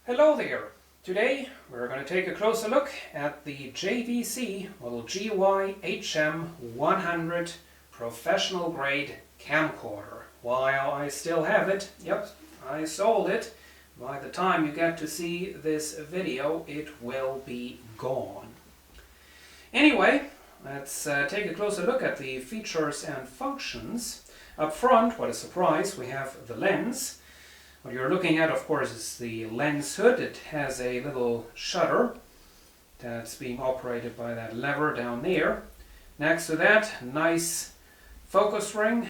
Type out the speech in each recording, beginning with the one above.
Hello there! Today we're going to take a closer look at the JVC model GY-HM100 professional grade camcorder. While I still have it, yep, I sold it. By the time you get to see this video, it will be gone. Anyway, let's take a closer look at the features and functions. Up front, what a surprise, we have the lens. What you're looking at, of course, is the lens hood. It has a little shutter that's being operated by that lever down there. Next to that, nice focus ring.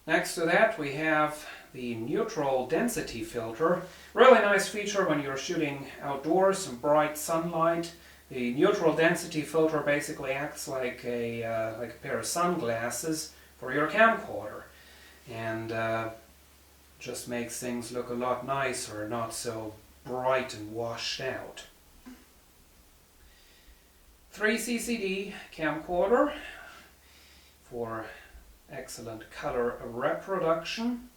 Next to that, we have the neutral density filter. Really nice feature when you're shooting outdoors in bright sunlight. The neutral density filter basically acts like a pair of sunglasses for your camcorder, and just makes things look a lot nicer, not so bright and washed out. 3CCD camcorder for excellent color reproduction.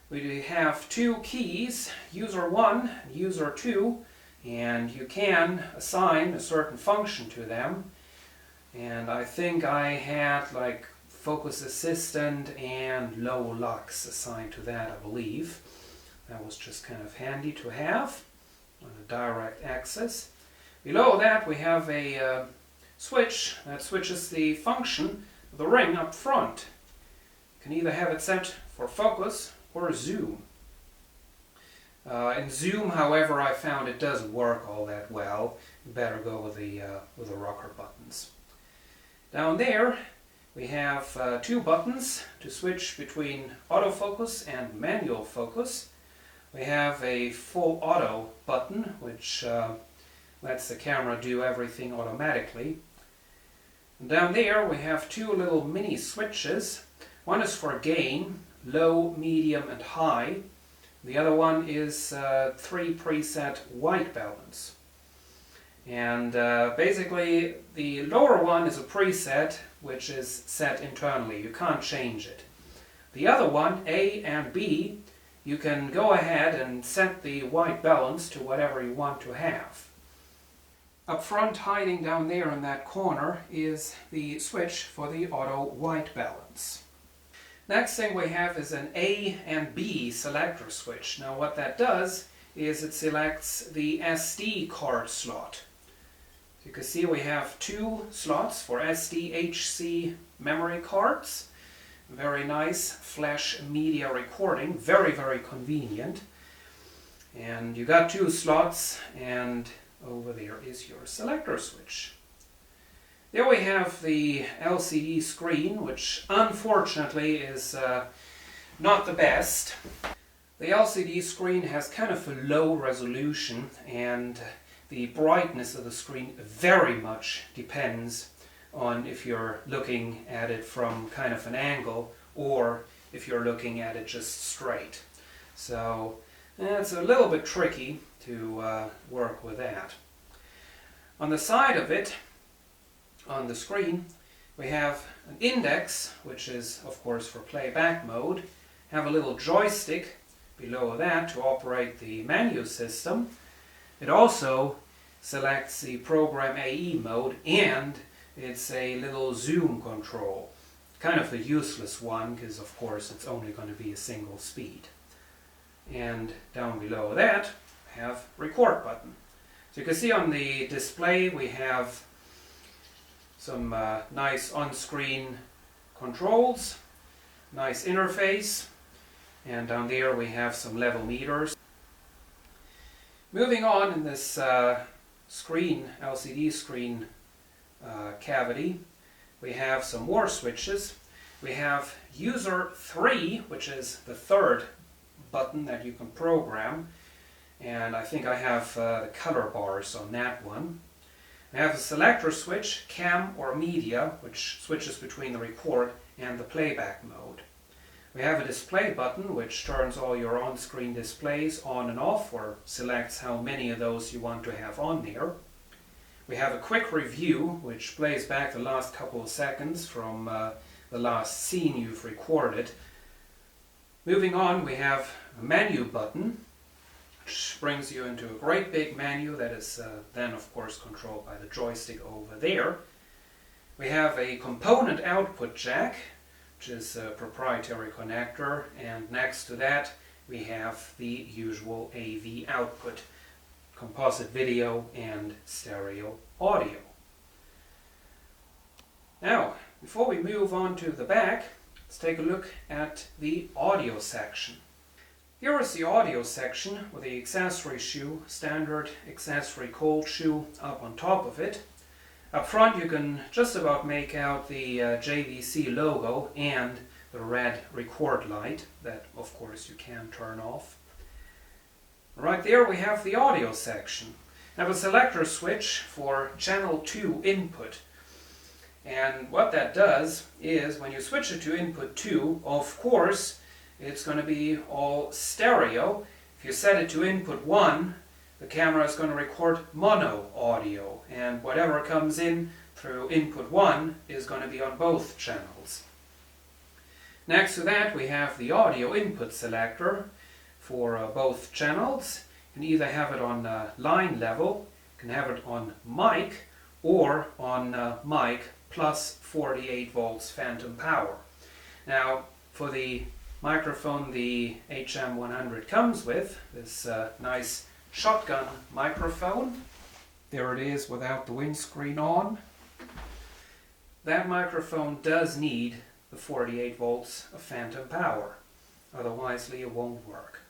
We have two keys, user 1 and user 2, and you can assign a certain function to them. And I think I had like focus assistant and low lux assigned to that, I believe. That was just kind of handy to have on a direct access. Below that we have a switch that switches the function of the ring up front. You can either have it set for focus or zoom. In zoom, however, I found it doesn't work all that well. You better go with the rocker buttons. Down there we have two buttons to switch between autofocus and manual focus. We have a full auto button, which lets the camera do everything automatically. And down there we have two little mini switches. One is for gain, low, medium and high. The other one is 3 preset white balance. And basically the lower one is a preset which is set internally. You can't change it. The other one, A and B, you can go ahead and set the white balance to whatever you want to have. Up front, hiding down there in that corner, is the switch for the auto white balance. Next thing we have is an A and B selector switch. Now what that does is it selects the SD card slot. You can see we have two slots for SDHC memory cards. Very nice flash media recording, very, very convenient. And you got two slots, and over there is your selector switch. There we have the LCD screen, which unfortunately is not the best. The LCD screen has kind of a low resolution, and the brightness of the screen very much depends on if you're looking at it from kind of an angle or if you're looking at it just straight. So it's a little bit tricky to work with that. On the side of it, on the screen, we have an index, which is of course for playback mode. Have a little joystick below that to operate the menu system. It also selects the program AE mode, and it's a little zoom control. Kind of a useless one because of course it's only going to be a single speed. And down below that we have record button. So you can see on the display we have some nice on-screen controls, nice interface, and down there we have some level meters. Moving on in this LCD screen cavity, we have some more switches. We have user 3, which is the third button that you can program, and I think I have the color bars on that one. We have a selector switch, cam or media, which switches between the record and the playback mode. We have a display button which turns all your on-screen displays on and off, or selects how many of those you want to have on there. We have a quick review which plays back the last couple of seconds from the last scene you've recorded. Moving on, we have a menu button which brings you into a great big menu that is then of course controlled by the joystick over there. We have a component output jack, which is a proprietary connector, and next to that we have the usual AV output, composite video and stereo audio. Now, before we move on to the back, let's take a look at the audio section. Here is the audio section with the accessory shoe, standard accessory cold shoe up on top of it. Up front you can just about make out the JVC logo and the red record light that of course you can turn off. Right there we have the audio section. I have a selector switch for channel 2 input. And what that does is when you switch it to input 2, of course it's going to be all stereo. If you set it to input 1, the camera is going to record mono audio, and whatever comes in through input 1 is going to be on both channels. Next to that we have the audio input selector for both channels. You can either have it on line level, you can have it on mic, or on mic plus 48 volts phantom power. Now for the microphone the HM100 comes with, this nice shotgun microphone. There it is without the windscreen on. That microphone does need the 48 volts of phantom power, otherwise it won't work.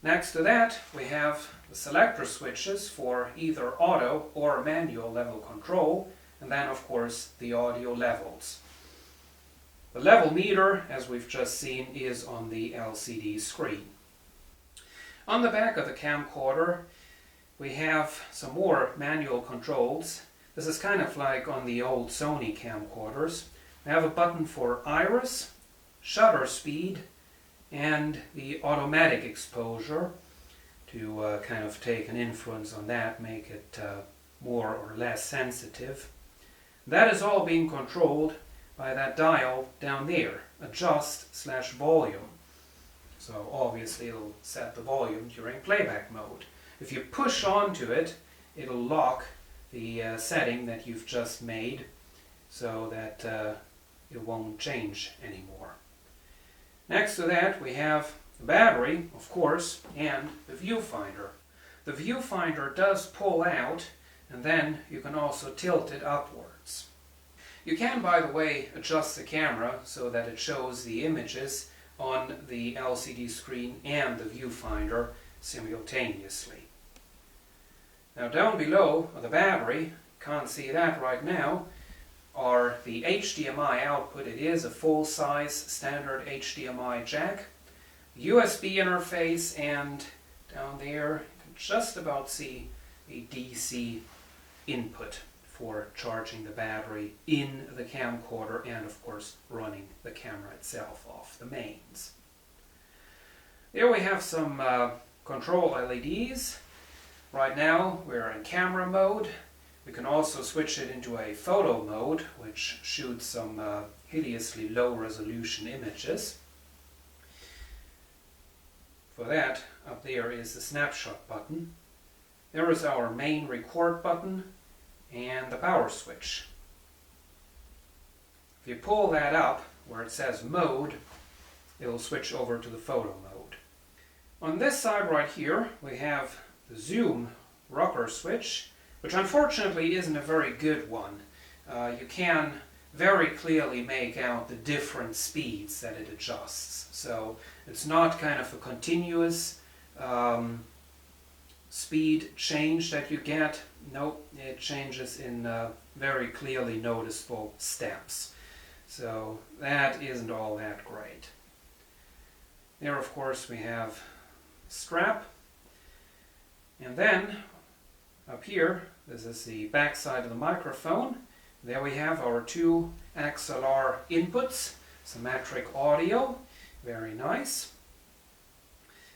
Next to that we have the selector switches for either auto or manual level control, and then of course the audio levels. The level meter, as we've just seen, is on the LCD screen. On the back of the camcorder we have some more manual controls. This is kind of like on the old Sony camcorders. We have a button for iris, shutter speed, and the automatic exposure to kind of take an influence on that, make it more or less sensitive. That is all being controlled by that dial down there, adjust/volume. So obviously it'll set the volume during playback mode. If you push onto it, it'll lock the setting that you've just made so that it won't change anymore. Next to that we have the battery, of course, and the viewfinder. The viewfinder does pull out, and then you can also tilt it upwards. You can, by the way, adjust the camera so that it shows the images on the LCD screen and the viewfinder simultaneously. Now down below the battery, can't see that right now, are the HDMI output. It is a full-size standard HDMI jack, USB interface, and down there you can just about see a DC input for charging the battery in the camcorder and of course running the camera itself off the mains. There we have some control LEDs. Right now we're in camera mode. We can also switch it into a photo mode, which shoots some hideously low resolution images. For that, up there is the snapshot button. There is our main record button and the power switch. If you pull that up where it says mode, it will switch over to the photo mode. On this side right here we have the zoom rocker switch, which unfortunately isn't a very good one. You can very clearly make out the different speeds that it adjusts. So it's not kind of a continuous speed change that you get. Nope, it changes in very clearly noticeable steps. So that isn't all that great. There of course we have strap, and then up here, this is the back side of the microphone. There we have our two XLR inputs, symmetric audio, very nice.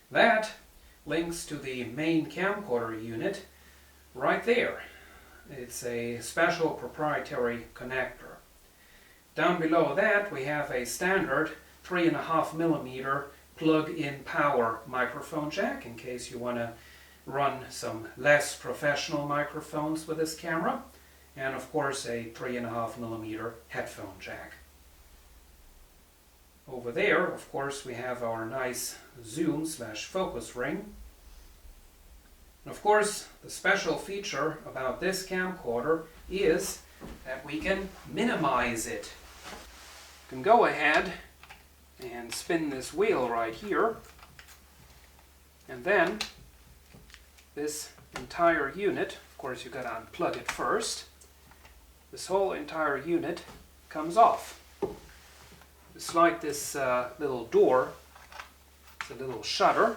That links to the main camcorder unit right there. It's a special proprietary connector. Down below that we have a standard 3.5mm plug-in power microphone jack in case you want to run some less professional microphones with this camera, and of course a 3.5mm headphone jack. Over there, of course, we have our nice zoom/focus ring. And of course, the special feature about this camcorder is that we can minimize it. You can go ahead and spin this wheel right here, and then this entire unit, of course you gotta unplug it first, this whole entire unit comes off. Slide this little door, it's a little shutter,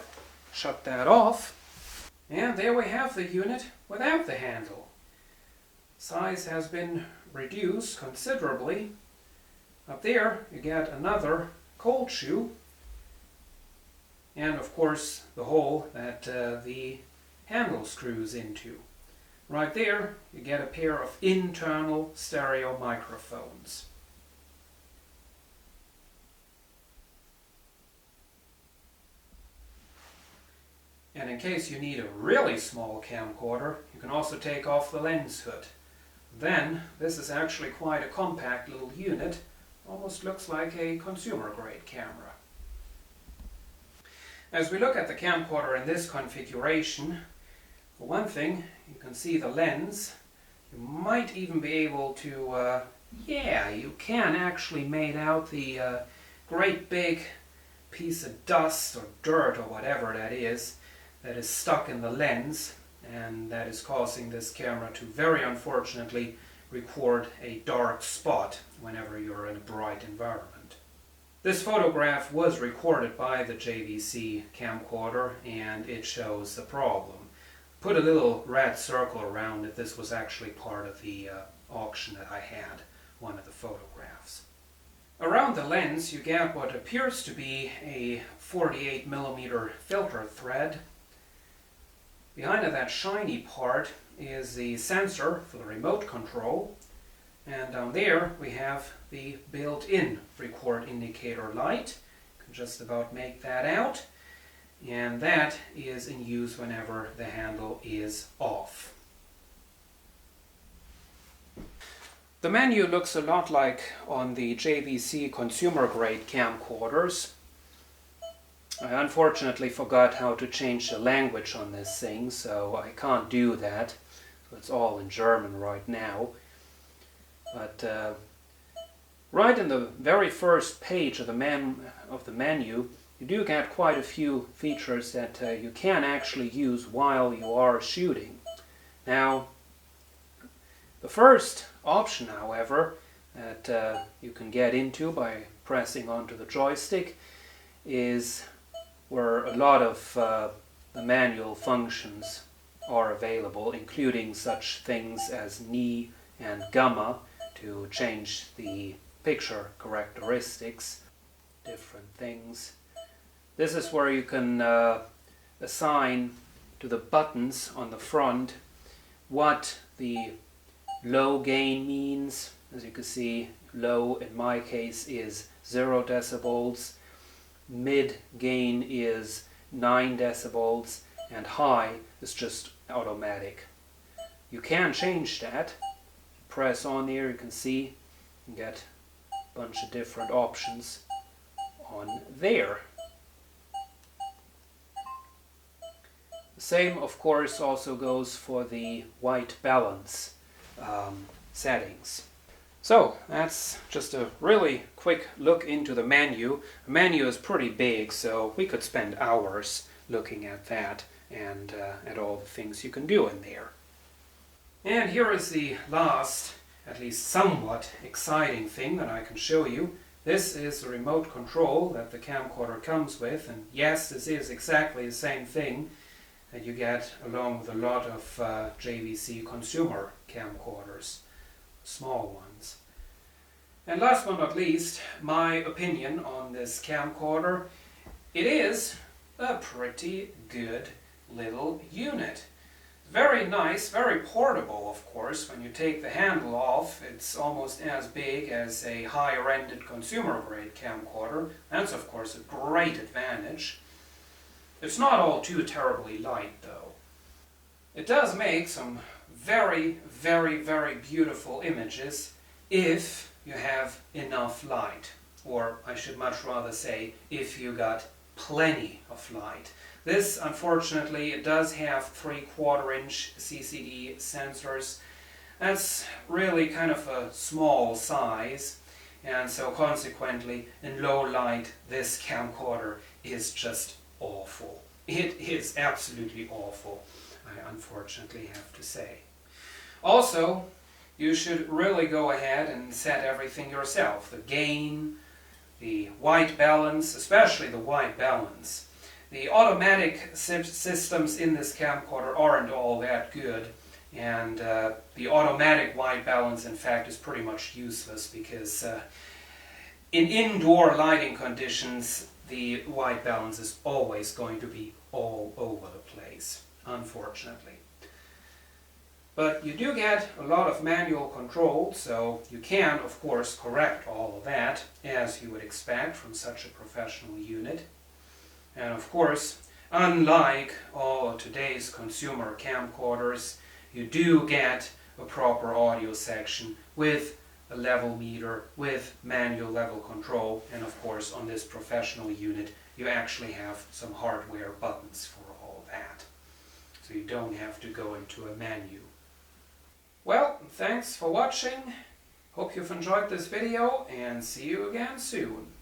shut that off, and there we have the unit without the handle. Size has been reduced considerably. Up there you get another cold shoe, and of course the hole that the handle screws into. Right there you get a pair of internal stereo microphones. And in case you need a really small camcorder, you can also take off the lens hood. Then this is actually quite a compact little unit. Almost looks like a consumer grade camera. As we look at the camcorder in this configuration, for one thing, you can see the lens. You might even be able to, you can actually make out the great big piece of dust or dirt or whatever that is stuck in the lens, and that is causing this camera to very unfortunately record a dark spot whenever you're in a bright environment. This photograph was recorded by the JVC camcorder, and it shows the problem. Put a little red circle around it. This was actually part of the auction that I had, one of the photographs. Around the lens you get what appears to be a 48mm filter thread. Behind that shiny part is the sensor for the remote control, and down there we have the built-in record indicator light. You can just about make that out, and that is in use whenever the handle is off. The menu looks a lot like on the JVC consumer grade camcorders. I unfortunately forgot how to change the language on this thing, so I can't do that. So it's all in German right now. But right in the very first page of the menu, you do get quite a few features that you can actually use while you are shooting. Now, the first option, however, that you can get into by pressing onto the joystick is where a lot of the manual functions are available, including such things as knee and gamma to change the picture characteristics, different things. This is where you can assign to the buttons on the front what the low gain means. As you can see, low in my case is 0 decibels, mid gain is 9 decibels, and high is just automatic. You can change that. Press on here, you can see and get a bunch of different options on there. The same, of course, also goes for the white balance settings. So that's just a really quick look into the menu. The menu is pretty big, so we could spend hours looking at that and at all the things you can do in there. And here is the last, at least somewhat exciting thing that I can show you. This is the remote control that the camcorder comes with, and yes, this is exactly the same thing that you get along with a lot of JVC consumer camcorders, small ones. And last but not least, my opinion on this camcorder. It is a pretty good little unit. Very nice, very portable, of course. When you take the handle off, it's almost as big as a higher-ended consumer-grade camcorder. That's, of course, a great advantage. It's not all too terribly light, though. It does make some very, very, very beautiful images if you have enough light. Or, I should much rather say, if you got plenty of light. This, unfortunately, it does have 3/4-inch CCD sensors. That's really kind of a small size, and so consequently, in low light, this camcorder is just awful. It is absolutely awful, I unfortunately have to say. Also, you should really go ahead and set everything yourself. The gain, the white balance, especially the white balance. The automatic systems in this camcorder aren't all that good, and the automatic white balance, in fact, is pretty much useless because in indoor lighting conditions, the white balance is always going to be all over the place, unfortunately. But you do get a lot of manual control, so you can, of course, correct all of that, as you would expect from such a professional unit. And of course, unlike all of today's consumer camcorders, you do get a proper audio section with a level meter, with manual level control, and of course on this professional unit you actually have some hardware buttons for all that. So you don't have to go into a menu. Well, thanks for watching. Hope you've enjoyed this video and see you again soon.